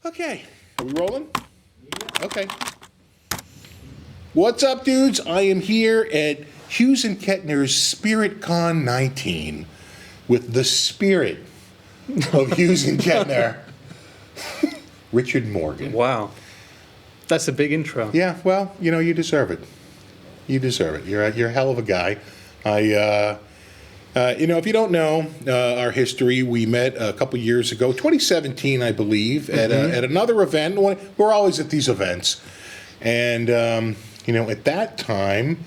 Okay, are we rolling? Okay. What's up, dudes? I am here at Hughes Kettner's Spiritcon 19 with the spirit of Hughes Kettner, Richard Morgan. Wow. That's a big intro. Yeah, well, you know, you deserve it. You deserve it. You're a hell of a guy. If you don't know our history, we met a couple years ago, 2017, I believe, at another event. We're always at these events. And, at that time,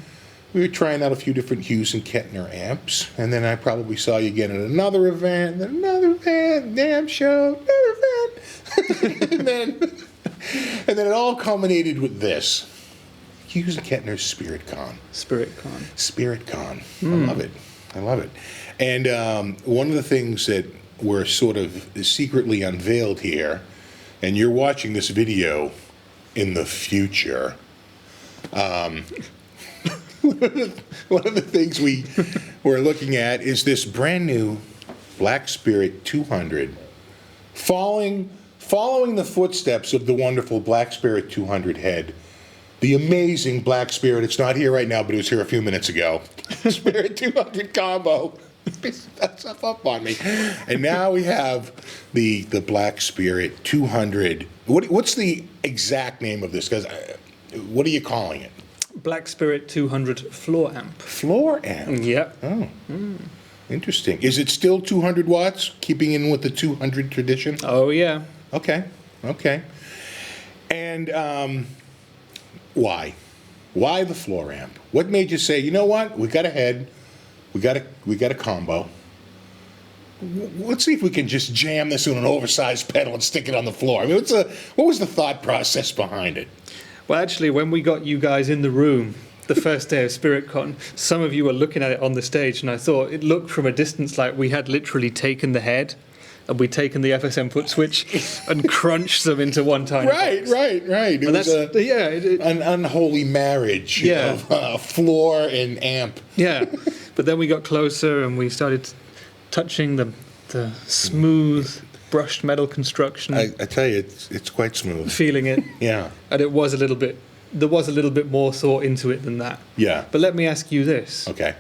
we were trying out a few different Hughes and Kettner amps. And then I probably saw you again at another event, then another event, damn show, another event. and then it all culminated with this. Hughes and Kettner's Spiritcon. Spiritcon. I love it. And one of the things that were sort of secretly unveiled here, and you're watching this video in the future, one of the things we were looking at is this brand new Black Spirit 200, following the footsteps of the wonderful Black Spirit 200 head. The amazing Black Spirit, it's not here right now, but it was here a few minutes ago. Spirit 200 combo. That's up on me. And now we have the Black Spirit 200. What's the exact name of this? Because what are you calling it? Black Spirit 200 floor amp. Floor amp? Yep. Oh. Interesting. Is it still 200 watts, keeping in with the 200 tradition? Oh, yeah. Okay. And why? Why the floor amp? What made you say, you know what? We got a head. We got a combo. Let's see if we can just jam this in an oversized pedal and stick it on the floor. I mean, what was the thought process behind it? Well, actually, when we got you guys in the room the first day of Spiritcon, some of you were looking at it on the stage, and I thought it looked from a distance like we had literally taken the head and we'd taken the FSM foot switch and crunched them into one tiny box. Right. It was an unholy marriage of floor and amp. Yeah, but then we got closer and we started touching the smooth brushed metal construction. I tell you, it's quite smooth. Feeling it. Yeah. And there was a little bit more thought into it than that. Yeah. But let me ask you this. Okay.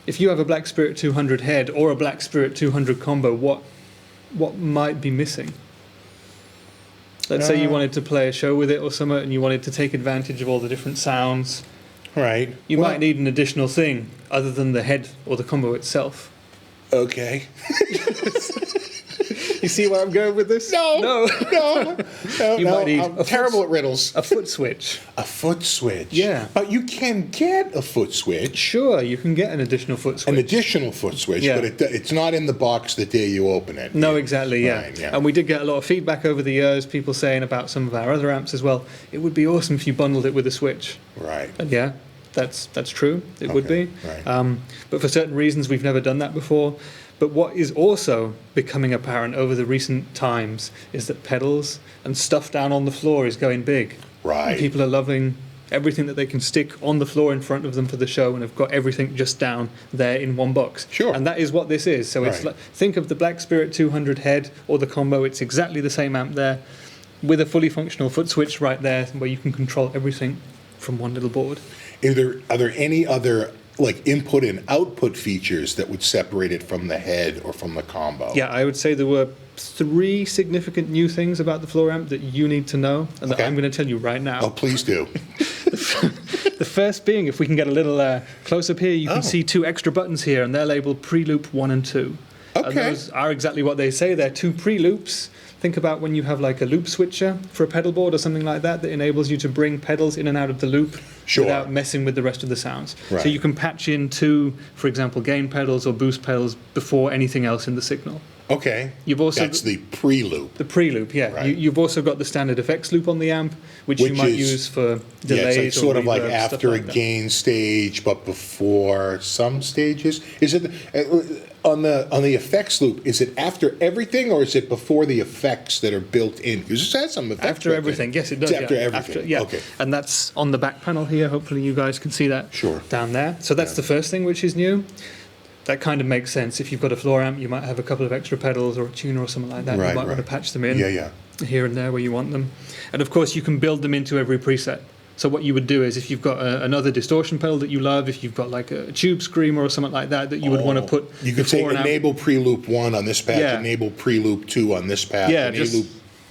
If you have a Black Spirit 200 head or a Black Spirit 200 combo, what might be missing? Let's say you wanted to play a show with it or something and you wanted to take advantage of all the different sounds. Right. You might need an additional thing other than the head or the combo itself. Okay. You see where I'm going with this? No. Might need I'm terrible at riddles. A foot switch. A foot switch. Yeah. But you can get a foot switch. Sure, you can get an additional foot switch. An additional foot switch, Yeah. but it's not in the box the day you open it. No, exactly, yeah. Right, yeah. And we did get a lot of feedback over the years, people saying about some of our other amps as well, it would be awesome if you bundled it with a switch. Right. And yeah, that's true. It would be. Right. But for certain reasons, we've never done that before. But what is also becoming apparent over the recent times is that pedals and stuff down on the floor is going big. Right. And people are loving everything that they can stick on the floor in front of them for the show and have got everything just down there in one box. Sure. And that is what this is. So it's Right. Think of the Black Spirit 200 head or the combo. It's exactly the same amp there with a fully functional foot switch right there where you can control everything from one little board. Are there any other input and output features that would separate it from the head or from the combo? Yeah, I would say there were 3 significant new things about the floor amp that you need to know and that I'm going to tell you right now. Oh, please do. The first being, if we can get a little close up here, you can see 2 extra buttons here, and they're labeled pre-loop 1 and 2. Okay. And those are exactly what they say. They're 2 pre-loops. Think about when you have like a loop switcher for a pedal board or something like that enables you to bring pedals in and out of the loop without messing with the rest of the sounds. Right. So you can patch in 2, for example, gain pedals or boost pedals before anything else in the signal. Okay. That's the pre-loop. The pre-loop, yeah. Right. You've also got the standard effects loop on the amp, which you might use for delays. Yeah, it's sort or of like reverb, after like a that. gain stage, but before some stages. Is it on the effects loop? Is it after everything, or is it before the effects that are built in? Because it has some effects. After everything, yes, it does. It's after everything. Okay. And that's on the back panel here. Hopefully, you guys can see that. Sure. Down there. So that's the first thing which is new. That kind of makes sense. If you've got a floor amp, you might have a couple of extra pedals or a tuner or something like that. Right, You might want to right. patch them in. Yeah. here and there where you want them. And of course, you can build them into every preset. So what you would do is, if you've got another distortion pedal that you love, if you've got like a tube screamer or something like that you would want to put... You could say enable preloop 1 on this patch, Yeah. enable preloop 2 on this patch, Yeah, enable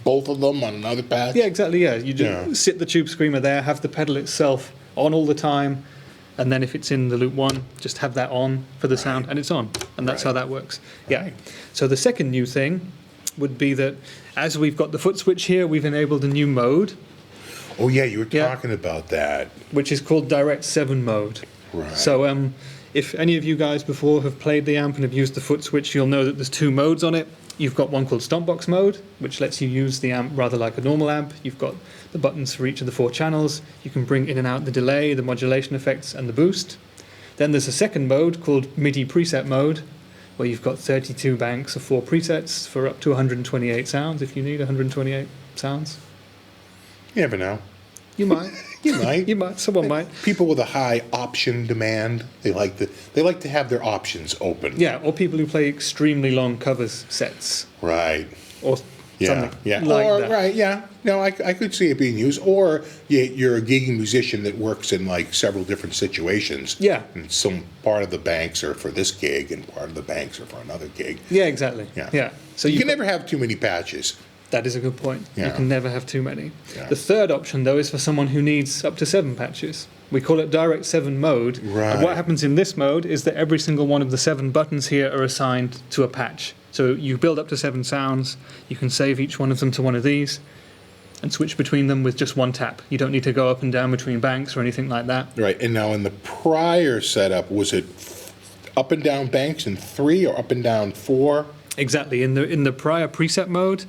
both of them on another patch. Yeah, exactly, yeah. You just sit the tube screamer there, have the pedal itself on all the time, and then if it's in the loop 1, just have that on for the sound, and it's on. And that's how that works. Yeah. Right. So the second new thing would be that as we've got the foot switch here, we've enabled a new mode, Oh, yeah, you were talking about that. which is called Direct 7 mode. Right. So if any of you guys before have played the amp and have used the foot switch, you'll know that there's 2 modes on it. You've got one called Stompbox Mode, which lets you use the amp rather like a normal amp. You've got the buttons for each of the 4 channels. You can bring in and out the delay, the modulation effects, and the boost. Then there's a second mode called MIDI preset mode, where you've got 32 banks of 4 presets for up to 128 sounds, if you need 128 sounds. You never know. You might. You might. You might. Someone might. People with a high option demand, they like to have their options open. Yeah, or people who play extremely long covers sets. Right. Or Yeah. something Yeah. like or that. right. Yeah. No, I could see it being used. Or you're a gigging musician that works in like several different situations. Yeah. And some part of the banks are for this gig, and part of the banks are for another gig. Yeah, exactly. Yeah. Yeah. So You can never have too many patches. That is a good point. Yeah. You can never have too many. Yeah. The third option, though, is for someone who needs up to 7 patches. We call it Direct 7 mode. Right. And what happens in this mode is that every single one of the 7 buttons here are assigned to a patch. So you build up to 7 sounds. You can save each one of them to one of these and switch between them with just one tap. You don't need to go up and down between banks or anything like that. Right. And now in the prior setup, was it up and down banks in 3 or up and down 4? Exactly. In the prior preset mode,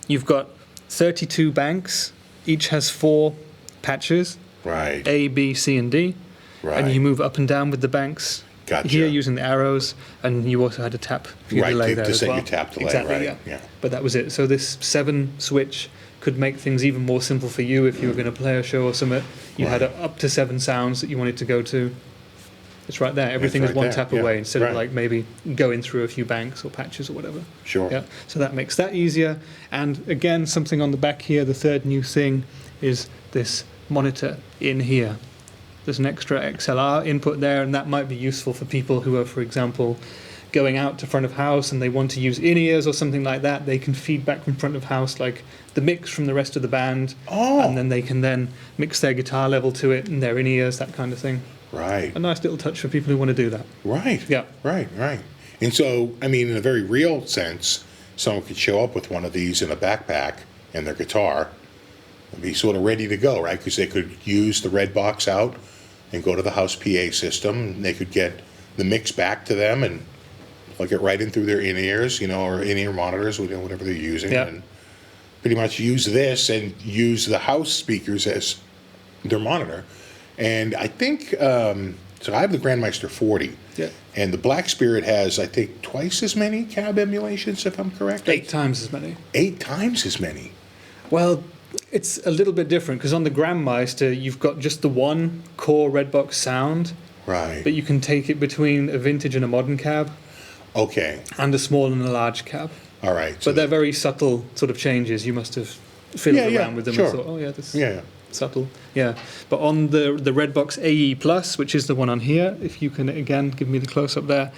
you've got 32 banks. Each has 4 patches, Right. A, B, C, and D. Right. And you move up and down with the banks Gotcha. here using the arrows, and you also had a tap for your Right, delay to there as set well. your tap delay, exactly, right, yeah. yeah. But that was it. So this 7 switch could make things even more simple for you if you were going to play a show or something. You had Right. up to 7 sounds that you wanted to go to. It's right there. Everything is right one there, tap yeah. away instead Right. of like maybe going through a few banks or patches or whatever. Sure. Yeah, so that makes that easier. And again, something on the back here, the third new thing is this monitor in here. There's an extra XLR input there, and that might be useful for people who are, for example, going out to front of house and they want to use in-ears or something like that. They can feed back from front of house like the mix from the rest of the band, and then they can then mix their guitar level to it and their in-ears, that kind of thing. Right. A nice little touch for people who want to do that. Right. Yeah. Right. Right. And so, I mean, in a very real sense, someone could show up with one of these in a backpack and their guitar and be sort of ready to go, right? Because they could use the red box out and go to the house PA system, and they could get the mix back to them and plug it right in through their in-ears, or in-ear monitors, whatever they're using, Yeah. and pretty much use this and use the house speakers as their monitor. And I think, so I have the Grandmeister 40. Yeah. And the Black Spirit has, I think, twice as many cab emulations, if I'm correct. 8 times as many. 8 times as many. Well, it's a little bit different because on the Grandmeister, you've got just the one core Redbox sound, Right. but you can take it between a vintage and a modern cab, Okay. and a small and a large cab. All right. So But they're very subtle sort of changes. You must have fiddled around with them sure. and thought, oh yeah, this is yeah. subtle. Yeah. But on the Redbox AE Plus, which is the one on here, if you can again give me the close-up there,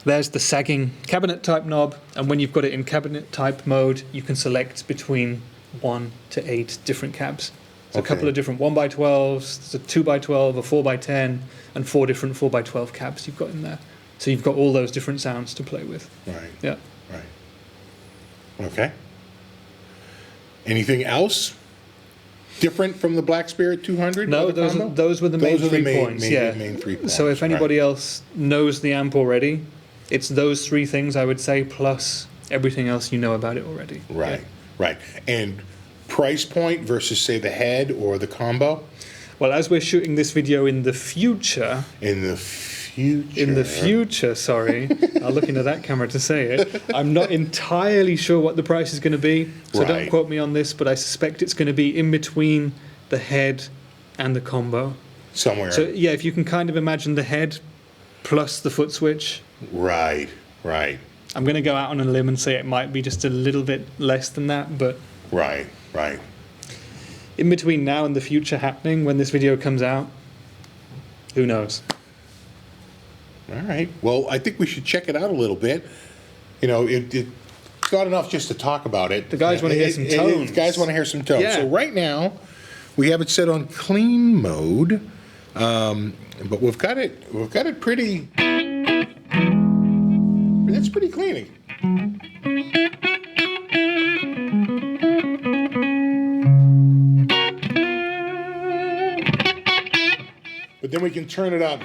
there's the sagging cabinet type knob, and when you've got it in cabinet type mode, you can select between 1 to 8 different cabs. So Okay. a couple of different 1x12s, there's a 2x12, a 4x10, and 4 different 4x12 cabs you've got in there. So you've got all those different sounds to play with. Right. Yeah. Right. Okay. Anything else different from the Black Spirit 200? No, other combo? those were the main Those are the 3 main- points. main- yeah. main 3 points, So if right. anybody else knows the amp already, it's those 3 things I would say, plus everything else you know about it already. Right. Right. And price point versus, say, the head or the combo? Well, as we're shooting this video in the future, In the future. Sorry, I'll look into that camera to say it. I'm not entirely sure what the price is going to be, so don't Right. quote me on this, but I suspect it's going to be in between the head and the combo. Somewhere. So yeah, if you can kind of imagine the head plus the foot switch, Right. Right. I'm going to go out on a limb and say it might be just a little bit less than that, but Right. in between now and the future happening, when this video comes out, who knows? All right. Well, I think we should check it out a little bit. You know, it's not enough just to talk about it. The guys want to hear some tones. The guys want to hear some tones. Yeah. So right now, we have it set on clean mode, but we've got it pretty. That's pretty clean. But then we can turn it up.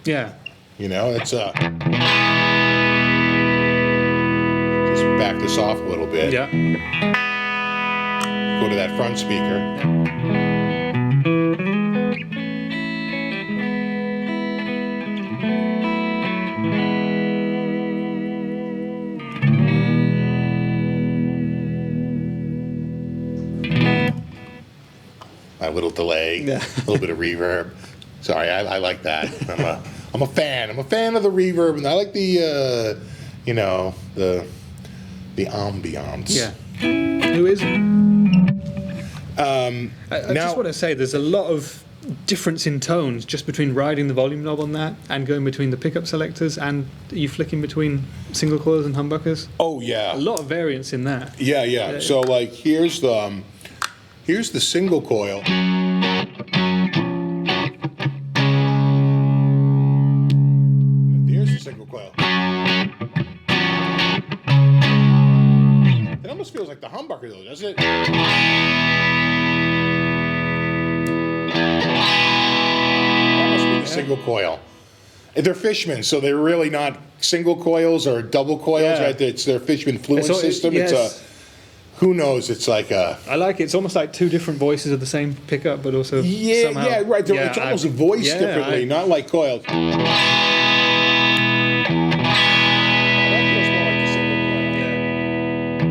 Yeah. You know, it's just back this off a little bit. Yeah. Go to that front speaker. My little delay, Yeah. a little bit of reverb. Sorry, I like that. I'm a fan. I'm a fan of the reverb, and I like the you know, the ambiance. Yeah. Who isn't? I Now- just want to say there's a lot of difference in tones just between riding the volume knob on that and going between the pickup selectors and you flicking between single coils and humbuckers. Oh yeah. A lot of variance in that. Yeah. So like here's the single coil. There's the single coil. It almost feels like the humbucker though, doesn't it? That must be the single coil. They're Fishman, so they're really not single coils or double coils, Yeah. right? It's their Fishman fluent system. Yes. It's a who knows? It's like a I like it. It's almost like two different voices of the same pickup, but also somehow. yeah, right. It's almost voiced differently, not like coils. That feels more like the single coil.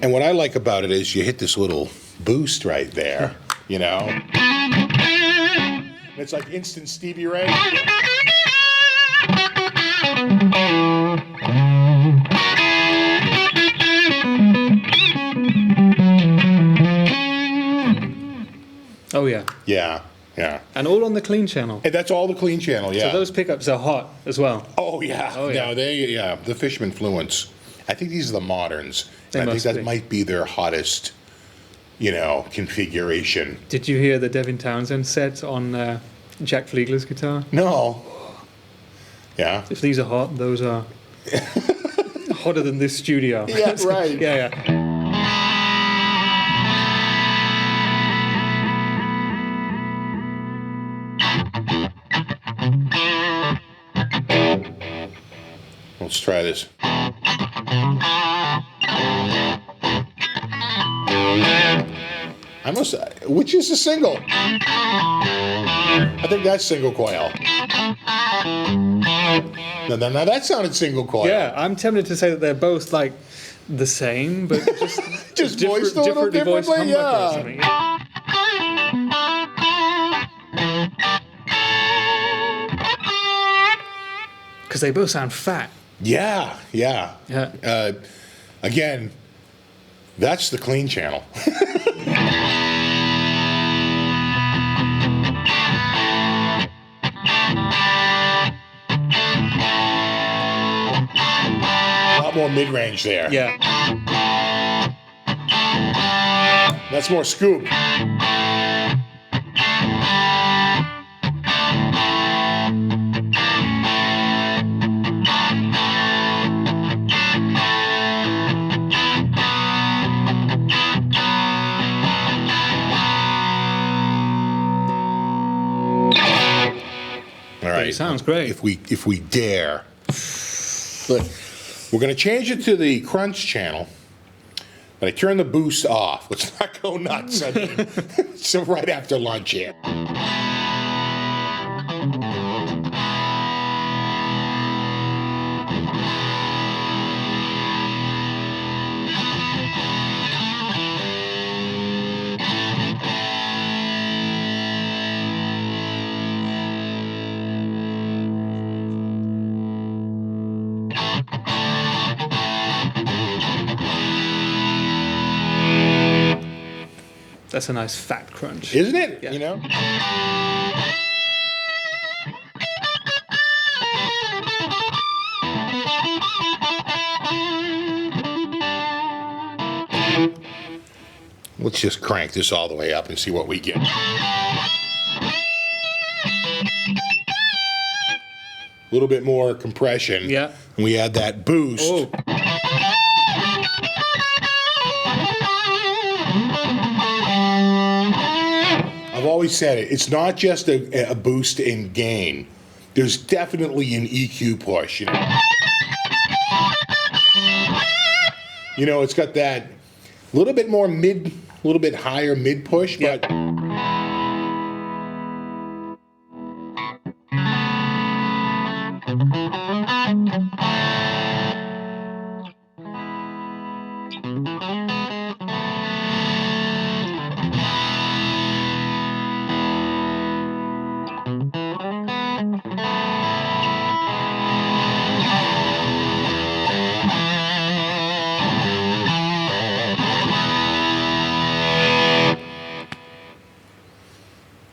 And what I like about it is you hit this little boost right there, you know? And it's like instant Stevie Ray. Oh yeah. Yeah. And all on the clean channel. And that's all the clean channel, yeah. So those pickups are hot as well. Oh yeah. Oh, yeah. No, the Fishman Fluents. I think these are the moderns. They And I must think that be. might be their hottest, you know, configuration. Did you hear the Devin Townsend set on Jack Fleegler's guitar? No. Yeah. If these are hot, those are hotter than this studio. Yeah, right. Yeah. Let's try this. Which is the single? I think that's single coil. Now that sounded single coil. Yeah, I'm tempted to say that they're both like the same, but just voiced a little differently voiced differently, humbucker or yeah. something. Because they both sound fat. Yeah. Yeah. Again, that's the clean channel. A lot more mid-range there. Yeah. That's more scoop. All right. It sounds great. If we dare. Look, we're going to change it to the crunch channel, but I turned the boost off. Let's not go nuts. I mean, so right after lunch here. That's a nice fat crunch. Isn't it? Yeah. You know? Let's just crank this all the way up and see what we get. A little bit more compression. Yeah. And we add that boost. Oh. I've always said it. It's not just a boost in gain. There's definitely an EQ push. You know, it's got that little bit more mid, a little bit higher mid push, but.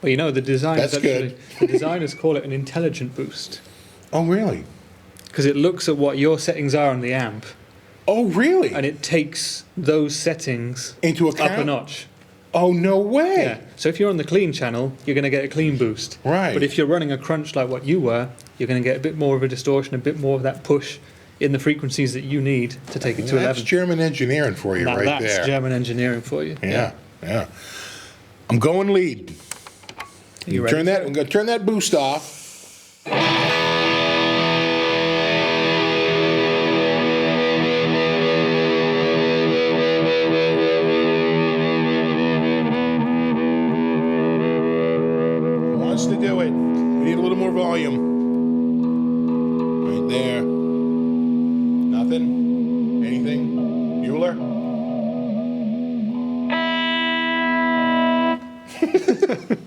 Well, you know, the designers That's good. the designers call it an intelligent boost Oh, really? because it looks at what your settings are on the amp Oh, really? and it takes those settings Into up account? a notch. Oh, no way. Yeah. So if you're on the clean channel, you're going to get a clean boost. Right. But if you're running a crunch like what you were, you're going to get a bit more of a distortion, a bit more of that push in the frequencies that you need to take it to That's 11. German engineering for you Now right that's there. German engineering for you. Yeah. I'm going lead. Are you ready? I'm going to turn that boost off. Wants to do it. We need a little more volume. Right there. Nothing? Anything? Bueller?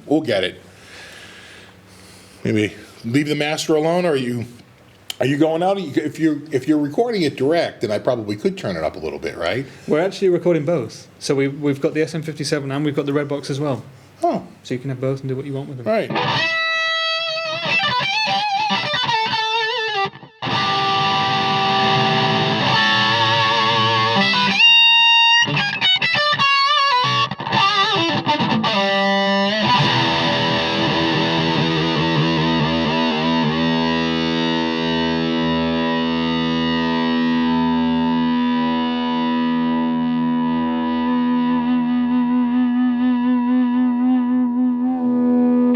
We'll get it. Maybe leave the master alone, or are you going out? If you're recording it direct, then I probably could turn it up a little bit, right? We're actually recording both. So we've got the SM57 and we've got the red box as well. Oh, So you can have both and do what you want with them. right.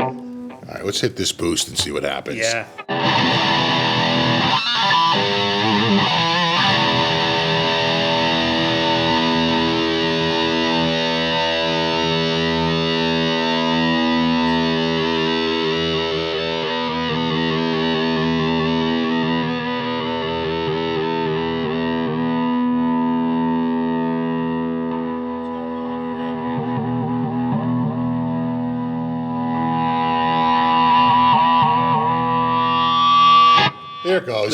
All right, let's hit this boost and see what happens. Yeah. There it goes.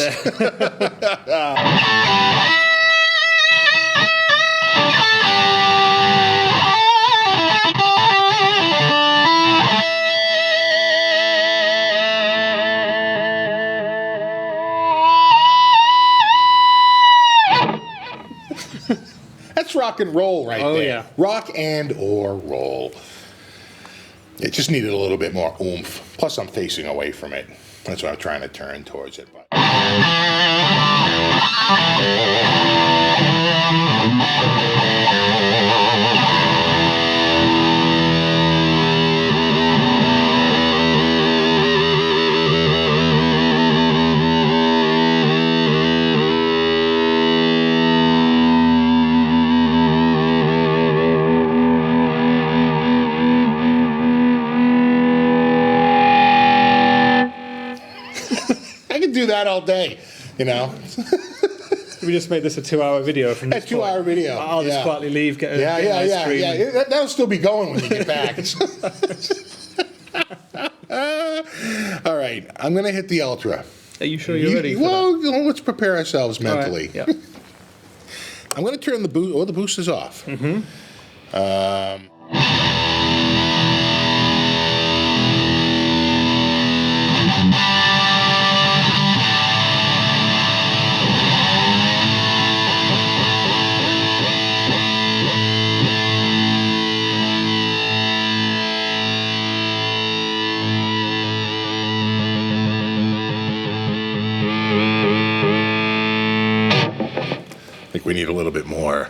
That's rock and roll right Oh, there. yeah. Rock and or roll. It just needed a little bit more oomph. Plus, I'm facing away from it. That's why I'm trying to turn towards it. But. do that all day, you know. We just made this a 2-hour video from this A 2-hour video. I'll just quietly leave, get an ice cream. Yeah. That'll still be going when you get back. All right, I'm going to hit the ultra. Are you sure you're ready for Well, let's prepare ourselves mentally. Right, yeah. I'm going to turn the boost. Oh, the boost is off. Mm-hmm. I think we need a little bit more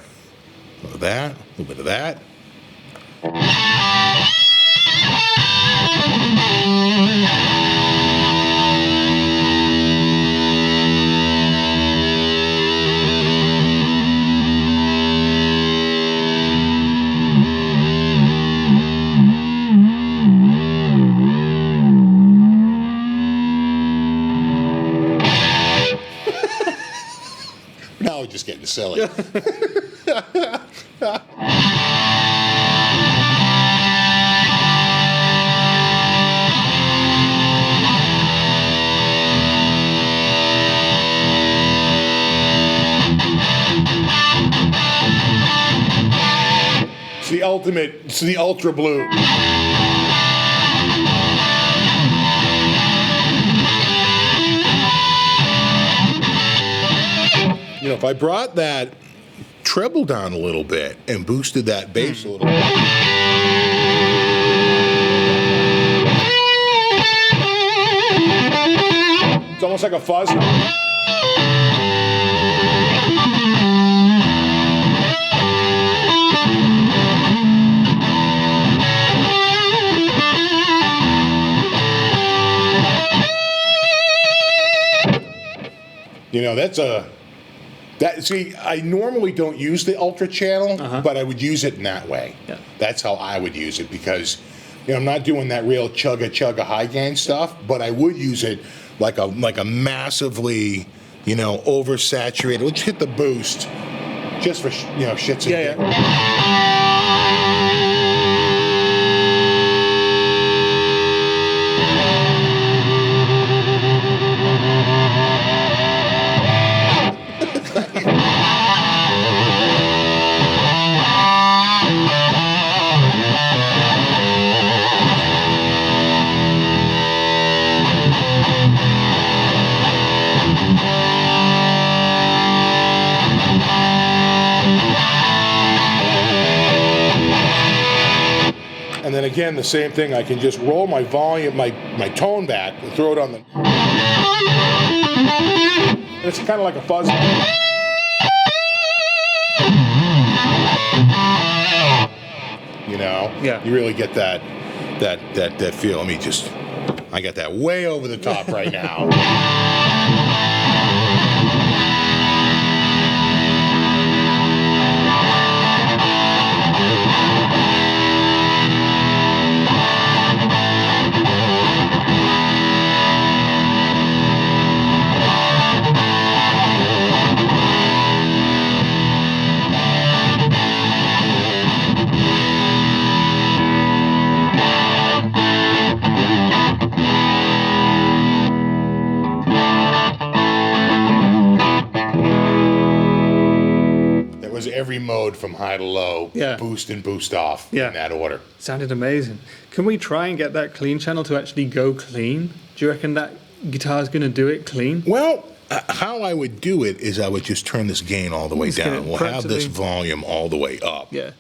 of that, a little bit of that. Now we're just getting silly. It's the ultimate, it's the ultra blue. You know, if I brought that treble down a little bit and boosted that bass a little bit. It's almost like a fuzz. You know, see, I normally don't use the ultra channel, but I would use it in that way. Yeah. That's how I would use it because, you know, I'm not doing that real chugga high gain stuff, but I would use it like a massively, you know, oversaturated. Let's hit the boost just for shits and giggles. And then again, the same thing. I can just roll my volume, my tone back, and throw it on the. And it's kind of like a fuzz. You know, you really get that feel. I got that way over the top right now. Every mode from high to low, boost and boost off in that order. Sounded amazing. Can we try and get that clean channel to actually go clean? Do you reckon that guitar's going to do it clean? Well, how I would do it is I would just turn this gain all the way down. We'll have this volume all the way up. Yeah.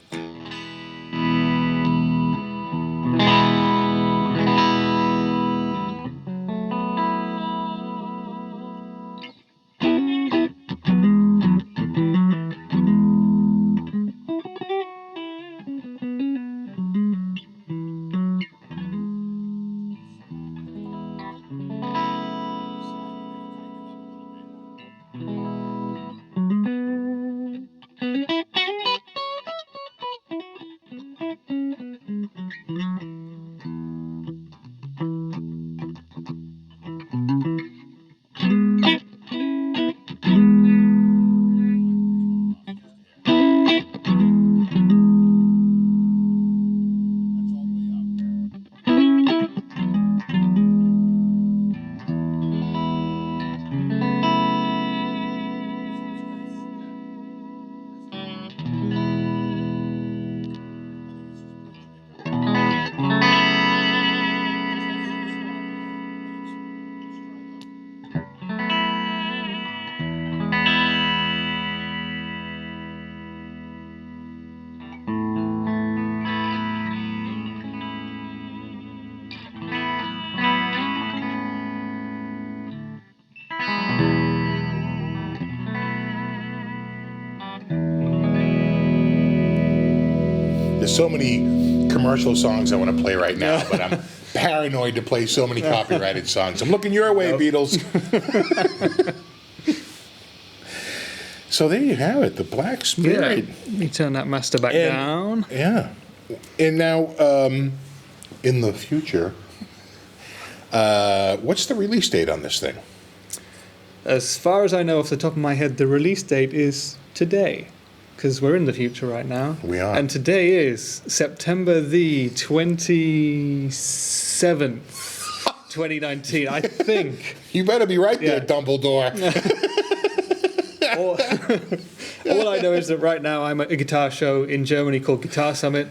so many commercial songs I want to play right now, but I'm paranoid to play so many copyrighted songs. I'm looking your way, Beatles. So there you have it, the Black Spirit. Yeah. Let me turn that master back down. Yeah. And now, in the future, what's the release date on this thing? As far as I know off the top of my head, the release date is today, because we're in the future right now. We are. And today is September the 27th, 2019, I think. You better be right there, Yeah. Dumbledore. All I know is that right now I'm at a guitar show in Germany called Guitar Summit.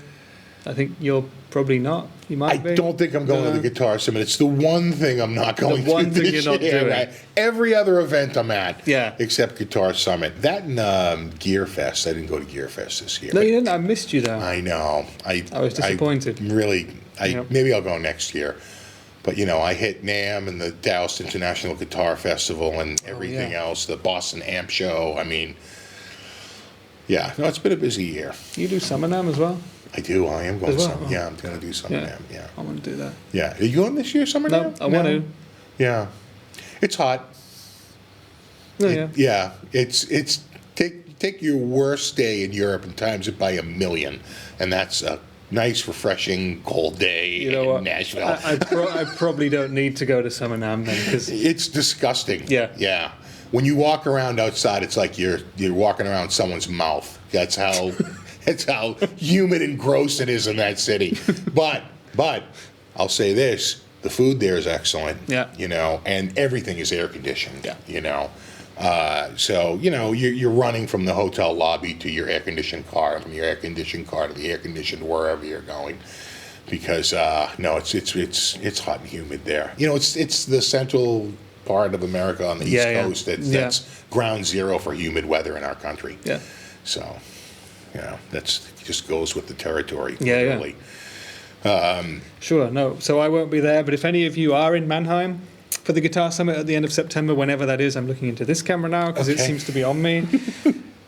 I think you're probably not. You I might be. don't think I'm going to the Guitar Summit. It's the one thing I'm not going to one thing this you're not year, doing. right? Every other event I'm at, Yeah. except Guitar Summit. That and Gear Fest. I didn't go to Gear Fest this year. No, you didn't. I missed you though. I know. I was disappointed. Yep. Maybe I'll go next year. But, I hit NAMM and the Dallas International Guitar Festival and everything else, the Boston Amp Show. I mean, yeah. No, it's been a busy year. You do Summer Nam as well? I do. I am going As well? Summer. Yeah, I'm going to do Summer NAMM. Yeah. I want to do that. Yeah. Are you going this year, Summer No, NAMM? I want to. Yeah. It's hot. Oh, yeah. Yeah. It's take your worst day in Europe and times it by 1,000,000, and that's a nice, refreshing, cold day You know in what? Nashville. I probably don't need to go to Summer Nam then, because It's disgusting. Yeah. Yeah. When you walk around outside, it's like you're walking around someone's mouth. That's how humid and gross it is in that city. But I'll say this: the food there is excellent. Yeah. And everything is air conditioned. Yeah. So you're running from the hotel lobby to your air conditioned car, and from your air conditioned car to the air conditioned wherever you're going. Because it's hot and humid there. It's the central part of America on the East Coast that's ground zero for humid weather in our country. Yeah. So, that's just goes with the territory. Yeah, yeah. Really. Sure, no. So I won't be there, but if any of you are in Mannheim for the Guitar Summit at the end of September, whenever that is, I'm looking into this camera now because it Okay. seems to be on me.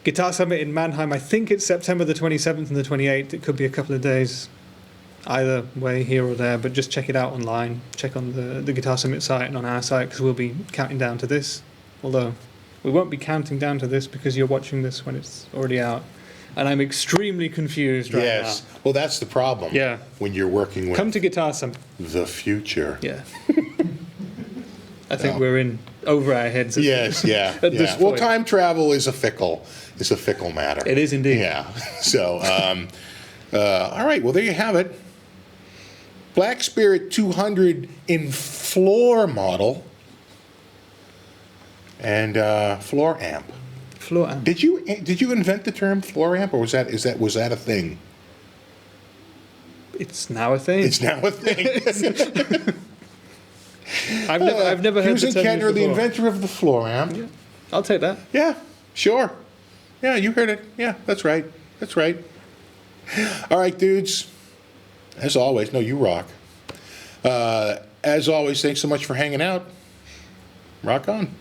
Guitar Summit in Mannheim, I think it's September the 27th and the 28th. It could be a couple of days either way, here or there, but just check it out online. Check on the Guitar Summit site and on our site, because we'll be counting down to this. Although we won't be counting down to this because you're watching this when it's already out. And I'm extremely confused right Yes. Well, that's the problem. Yeah. When you're working now. with Come to Guitar Summit. the future. Yeah. I think we're in over our heads. Yes. Yeah. At this Well, point. time travel is a fickle matter. It is indeed. Yeah. So, all right. Well, there you have it. Black Spirit 200 in floor model and floor amp. Floor amp. Did you invent the term floor amp, or was that a thing? It's now a thing. It's now a thing. I've never heard Hughes the term Kettner, used the before. inventor of the floor amp. Yeah. I'll take that. Yeah, sure. Yeah, you heard it. Yeah, that's right. That's right. All right, dudes. As always, no, you rock. As always, thanks so much for hanging out. Rock on.